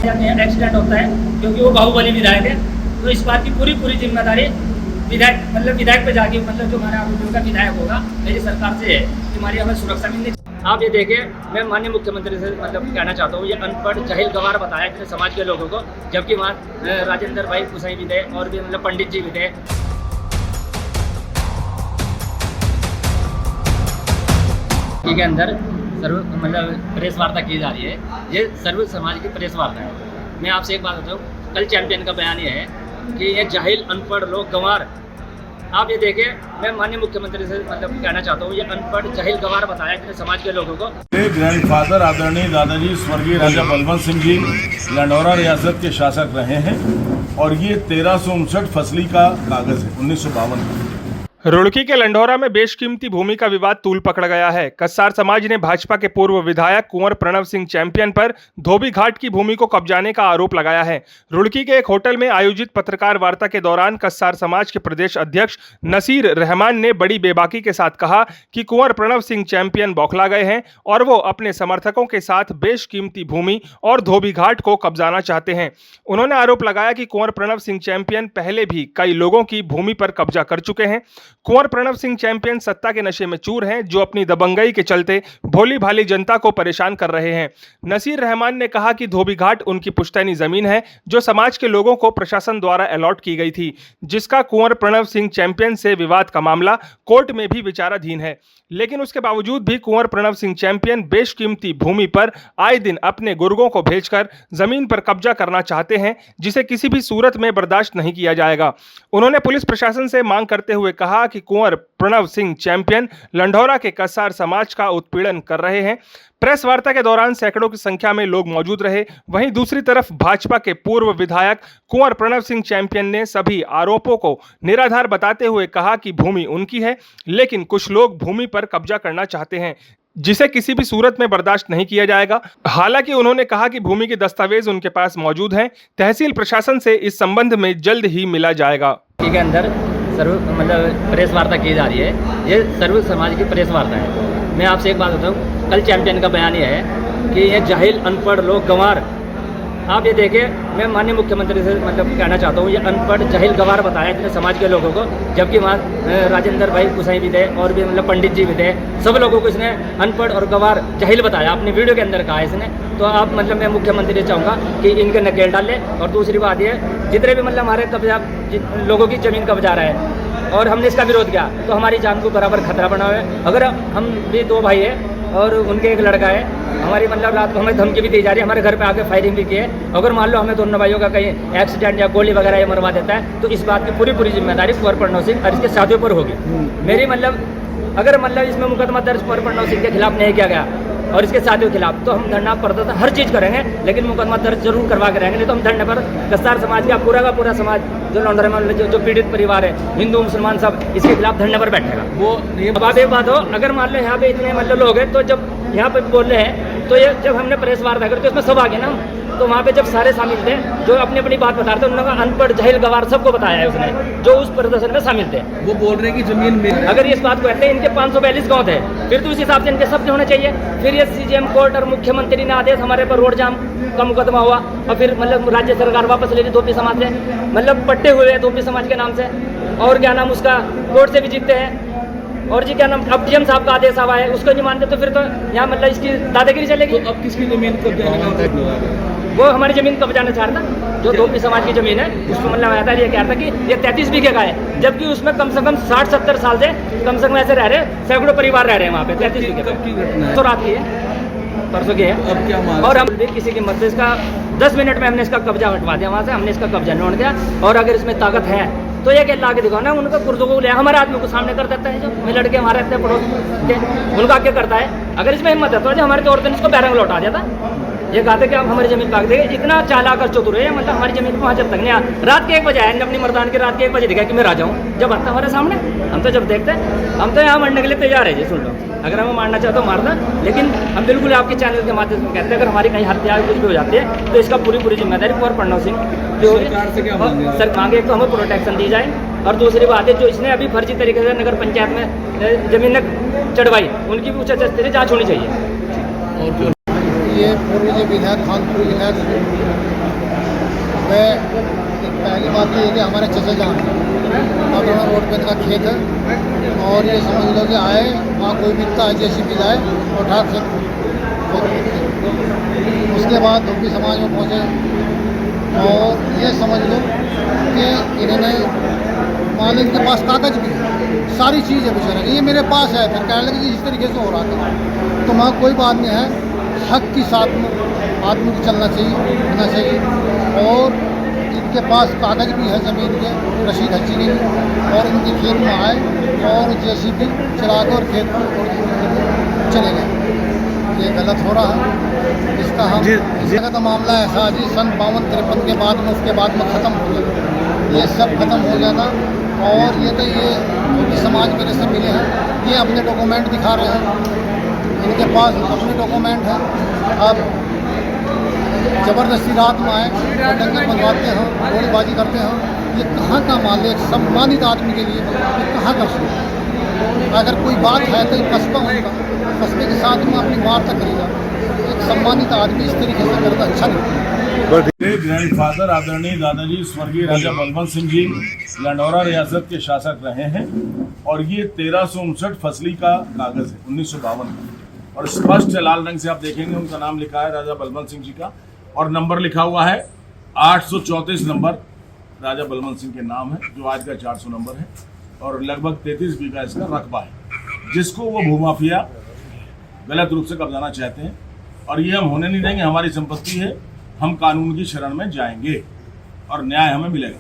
यातायात में एक्सीडेंट होता है, क्योंकि वो बाहुबली विधायक है। तो इस बात की पूरी जिम्मेदारी विधायक पे जाके जो हमारा उनका विधायक होगा मेरी सरकार से है कि हमारी हमें सुरक्षा मिलनी। आप ये देखिए, मैं माननीय मुख्यमंत्री से कहना चाहता हूँ, ये अनपढ़ जाहिल गवार बताया इतने समाज के लोगों को, जबकि वहाँ राजेंद्र भाई कुसाई भी थे और भी पंडित जी भी थे। के अंदर प्रेस वार्ता की जा रही है, ये सर्व समाज की प्रेस वार्ता है। मैं आपसे एक बात बताऊँ, कल चैंपियन का बयान ये है कि ये जाहिल अनपढ़ लोग गंवार, आप ये देखिए, मैं माननीय मुख्यमंत्री से कहना चाहता हूँ, ये अनपढ़ जाहिल गंवार बताया इतने समाज के लोगों को। ग्रैंडफादर आदरणीय दादाजी स्वर्गीय राजा बलवंत सिंह जी लंढौरा रियासत के शासक रहे हैं और ये 1359 फसली का कागज है 1952 का। रुड़की के लंढौरा में बेशकीमती भूमि का विवाद तूल पकड़ गया है। कस्सार समाज ने भाजपा के पूर्व विधायक कुंवर प्रणव सिंह चैंपियन पर धोबी घाट की भूमि को कब्जाने का आरोप लगाया है। रुड़की के एक होटल में आयोजित पत्रकार वार्ता के दौरान कस्सार समाज के प्रदेश अध्यक्ष नसीर रहमान ने बड़ी बेबाकी के साथ कहा कि कुंवर प्रणव सिंह चैंपियन बौखला गए हैं और वो अपने समर्थकों के साथ बेशकीमती भूमि और धोबी घाट को कब्जाना चाहते हैं। उन्होंने आरोप लगाया कि कुंवर प्रणव सिंह चैंपियन पहले भी कई लोगों की भूमि पर कब्जा कर चुके हैं। कुंवर प्रणव सिंह चैंपियन सत्ता के नशे में चूर हैं, जो अपनी दबंगई के चलते भोली भाली जनता को परेशान कर रहे हैं। नसीर रहमान ने कहा कि धोबी घाट उनकी पुश्तैनी जमीन है, जो समाज के लोगों को प्रशासन द्वारा अलॉट की गई थी, जिसका कुंवर प्रणव सिंह चैंपियन से विवाद का मामला कोर्ट में भी विचाराधीन है। लेकिन उसके बावजूद भी कुंवर प्रणव सिंह चैंपियन बेशकीमती भूमि पर आए दिन अपने गुर्गों को भेजकर जमीन पर कब्जा करना चाहते हैं, जिसे किसी भी सूरत में बर्दाश्त नहीं किया जाएगा। उन्होंने पुलिस प्रशासन से मांग करते हुए कहा कि कुंवर प्रणव सिंह चैंपियन लंढौरा के कस्सार समाज का उत्पीड़न कर रहे हैं। प्रेस वार्ता के दौरान सैकड़ों की संख्या में लोग मौजूद रहे। वहीं दूसरी तरफ भाजपा के पूर्व विधायक कुंवर प्रणव सिंह चैंपियन ने सभी आरोपों को निराधार बताते हुए कहा कि भूमि उनकी है, लेकिन कुछ लोग भूमि पर कब्जा करना चाहते हैं, जिसे किसी भी सूरत में बर्दाश्त नहीं किया जाएगा। हालांकि उन्होंने कहा कि भूमि के दस्तावेज उनके पास मौजूद हैं। तहसील प्रशासन से इस संबंध में जल्द ही मिला जाएगा। के अंदर प्रेस वार्ता की जा रही है, ये सर्व समाज की प्रेस वार्ता है। मैं आपसे एक बात बताऊँ, कल चैंपियन का बयान ये है कि ये जाहिल अनपढ़ लोग गंवार, आप ये देखिए, मैं माननीय मुख्यमंत्री से कहना चाहता हूँ, ये अनपढ़ जाहिल गंवार बताया इतने समाज के लोगों को, जबकि वहाँ राजेंद्र भाई कुसाई भी थे और भी पंडित जी भी थे। सब लोगों को इसने अनपढ़ और गंवार जाहिल बताया, अपनी वीडियो के अंदर कहा इसने। तो आप मैं मुख्यमंत्री से चाहूँगा कि इनके नकेल डाल लें। और दूसरी बात ये, जितने भी हमारे कब्जा लोगों की ज़मीन कब्जा रहा है और हमने इसका विरोध किया, तो हमारी जान को बराबर खतरा बना हुआ है। अगर हम भी 2 भाई है और उनके एक लड़का है, हमारी रात को हमें धमकी भी दी जा रही है, हमारे घर पे आके फायरिंग भी की है। अगर मान लो हमें दोनों भाइयों का कहीं एक्सीडेंट या गोली वगैरह ये मरवा देता है, तो इस बात की पूरी जिम्मेदारी कुंवर प्रणव सिंह और इसके साथियों पर होगी। मेरी अगर इसमें मुकदमा दर्ज कुंवर प्रणव सिंह के खिलाफ नहीं किया गया और इसके साथियों के खिलाफ, तो हम धरना प्रदर्शन हर चीज़ करेंगे, लेकिन मुकदमा दर्ज जरूर करवा के रहेंगे। नहीं तो हम धरने पर कस्सार समाज का पूरा समाज जो लंढौरा में जो पीड़ित परिवार है, हिंदू मुसलमान सब, इसके खिलाफ धरने पर बैठेगा। वो अब आप एक बात हो, अगर मान लो यहाँ पे इतने लोग हैं, तो जब यहाँ पे बोल रहे हैं, तो ये जब हमने प्रेस वार्ता करी तो इसमें सब आ गए ना। तो वहाँ पे जब सारे शामिल थे, जो अपनी बात बता रहे थे, उन्होंने अनपढ़ जाहिल गंवार सबको बताया है उसने, जो उस प्रदर्शन में शामिल थे। वो बोल रहे हैं कि जमीन में अगर इस बात को कहते हैं, इनके 542 गाँव थे, फिर तो उस हिसाब से इनके सब होने चाहिए। फिर ये सीजीएम कोर्ट और मुख्यमंत्री ने आदेश, हमारे पर रोड जाम का मुकदमा हुआ और फिर राज्य सरकार वापस ले ली धोबी समाज से, पट्टे हुए हैं धोबी समाज के नाम से, और क्या नाम उसका कोर्ट से भी जीतते हैं। और जी क्या नाम, अब डीएम साहब का आदेश आवा है, उसको नहीं मानते, तो फिर तो यहाँ इसकी दादागिरी चलेगी। तो अब किसकी जमीन को वो हमारी जमीन कब्जाना चाह रहा था, जो धोबी समाज की जमीन है, उसको आया था, ये कह रहा था कि ये 33 बीघे का है, जबकि उसमें कम से कम 60-70 साल से कम से कम ऐसे रह रहे, सैकड़ों परिवार रह रहे हैं वहाँ पे। 33 बीघे तो रात की है, परसों की है। अब क्या और हम भी किसी की मदद, इसका 10 मिनट में हमने इसका कब्जा हटवा दिया वहाँ से, हमने इसका कब्जा नोट दिया। और अगर इसमें ताकत है तो ये ला के दिखाओ ना, उनका कुर्दों को ले हमारे आदमी को सामने कर देता है, जो लड़के हमारे रहते हैं पड़ोस के, उनका क्या करता है। अगर इसमें हिम्मत है तो जो हमारे औरतों ने इसको बैरंग लौटा दिया था, ये कहते कि आप हमारी जमीन भाग देंगे। इतना चालाक और चतुर है, हमारी जमीन को वहाँ जब तक नहीं आया, रात के 1 बजे आया अपनी मर्दान के, रात के 1 बजे दिखा कि मैं राजा हूँ। जब आता हमारे सामने, हम तो जब देखते हैं, हम तो यहाँ मरने के लिए तैयार है जी। सुन लो, अगर हमें मारना चाहे तो मारना, लेकिन हम बिल्कुल आपके चैनल के माध्यम से कहते हैं, अगर हमारी कहीं हत्या कुछ भी हो जाती है, तो इसका पूरी जिम्मेदारी कुंवर प्रणव सिंह जो सर मांगे, तो हमें प्रोटेक्शन दी जाए। और दूसरी बात है, जो इसने अभी फर्जी तरीके से नगर पंचायत में जमीन चढ़वाई, उनकी भी उच्च स्तरीय जाँच होनी चाहिए। ये पूर्व विधायक खानपुर विधायक वह पहली बात तो ये कि हमारे चचे जान बाबरा रोड पे इनका खेत है और ये समझ लो कि आए वहाँ कोई बिकता है जेसीबी जाए और उठा खेत उसके बाद धोबी समाज में पहुँचे और ये समझ लो कि इन्होंने मालिक के पास कागज भी है, सारी चीज़ है बेचारा कि ये मेरे पास है। फिर कहने लगे कि इस तरीके से हो रहा था तो वहाँ कोई बात नहीं है, हक के साथ में आदमी को चलना चाहिए, होना चाहिए। और इनके पास कागज भी है ज़मीन के, रशीद हच्ची ने भी, और इनके खेत में आए और जेसीबी चला के और खेत में चले गए। ये गलत हो रहा है, इसका हम इसका तो मामला ऐसा है जी सन 52-53 के बाद में उसके बाद में ख़त्म हो गया, ये सब खत्म हो गया था। और ये तो ये धोबी समाज मेरे से मिले हैं, ये अपने डॉक्यूमेंट दिखा रहे हैं, इनके पास अपने डॉक्यूमेंट हैं। अब ज़बरदस्ती रात में आए और दंगे बनवाते हैं, गोलीबाजी करते हैं, ये कहाँ का माल है? एक सम्मानित आदमी के लिए ये कहाँ का शुरू? अगर कोई बात है तो कस्बा उनका, कस्बे के साथ में अपनी वार्ता करेगा। एक सम्मानित आदमी इस तरीके से करता अच्छा नहीं। ग्रैंडफादर आदरणीय दादाजी स्वर्गीय राजा बलवंत सिंह जी लंडौरा रियासत के शासक रहे हैं और ये 1359 फसली का कागज है 1952 का, और स्पष्ट लाल रंग से आप देखेंगे उनका नाम लिखा है राजा बलवंत सिंह जी का, और नंबर लिखा हुआ है 834 नंबर राजा बलवंत सिंह के नाम है, जो आज का 400 नंबर है, और लगभग 33 बीघा इसका रकबा है, जिसको वो भूमाफिया गलत रूप से कब्जाना चाहते हैं। और ये हम होने नहीं देंगे, हमारी संपत्ति है, हम कानून की शरण में जाएंगे और न्याय हमें मिलेगा।